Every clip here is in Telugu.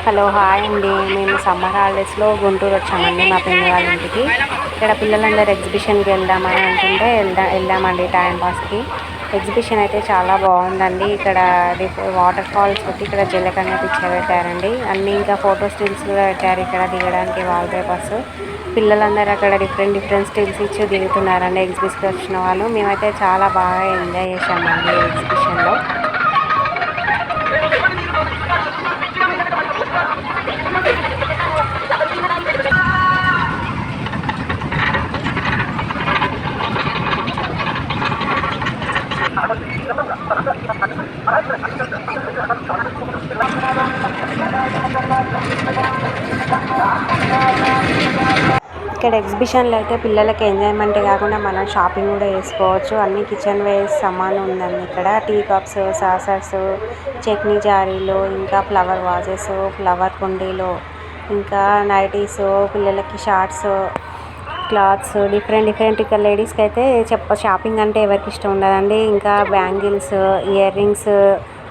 హలో హాయ్ అండి. మేము సమ్మర్ హాలిడేస్లో గుంటూరు వచ్చామండి మా పిన్ని వాళ్ళ ఇంటికి. ఇక్కడ పిల్లలందరూ ఎగ్జిబిషన్కి వెళ్దామని అంటుంటే వెళ్ళామండి టైంపాస్కి. ఎగ్జిబిషన్ అయితే చాలా బాగుందండి. ఇక్కడ వాటర్ ఫాల్స్ పెట్టి ఇక్కడ జలకన్య పిక్చర్ పెట్టారండి. అన్నీ ఇంకా ఫోటో స్టిల్స్ కూడా పెట్టారు ఇక్కడ దిగడానికి వాల్ పేపర్స్. పిల్లలందరూ అక్కడ డిఫరెంట్ స్టిల్స్ ఇచ్చి దిగుతున్నారండి ఎగ్జిబిషన్కి వచ్చిన వాళ్ళు. మేమైతే చాలా బాగా ఎంజాయ్ చేసామండి ఎగ్జిబిషన్లో. ఇక్కడ ఎగ్జిబిషన్లో అయితే పిల్లలకి ఎంజాయ్మెంట్ కాకుండా మనం షాపింగ్ కూడా చేసుకోవచ్చు. అన్ని కిచెన్ వేర్ సామాను ఉందండి ఇక్కడ. టీ కప్స్, సాసర్స్, చట్నీ జారీలు, ఇంకా ఫ్లవర్ వాజెస్, ఫ్లవర్ కుండీలు, ఇంకా నైటీస్, పిల్లలకి షార్ట్స్, క్లాత్స్ డిఫరెంట్. ఇక్కడ లేడీస్కి అయితే షాపింగ్ అంటే ఎవరికి ఇష్టం ఉండదండి. ఇంకా బ్యాంగిల్స్, ఇయర్ రింగ్స్,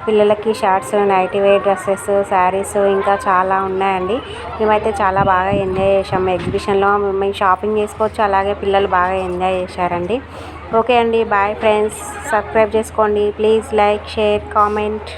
పిల్లలకి shorts, nighty wear dresses, saris ఇంకా చాలా ఉన్నాయండి. మేమైతే చాలా బాగా ఎంజాయ్ చేసాము ఎగ్జిబిషన్లో. మేము షాపింగ్ చేసుకోవచ్చు, అలాగే పిల్లలు బాగా ఎంజాయ్ చేశారండి. ఓకే అండి, బాయ్ ఫ్రెండ్స్. సబ్స్క్రైబ్ చేసుకోండి ప్లీజ్. Like, share, comment.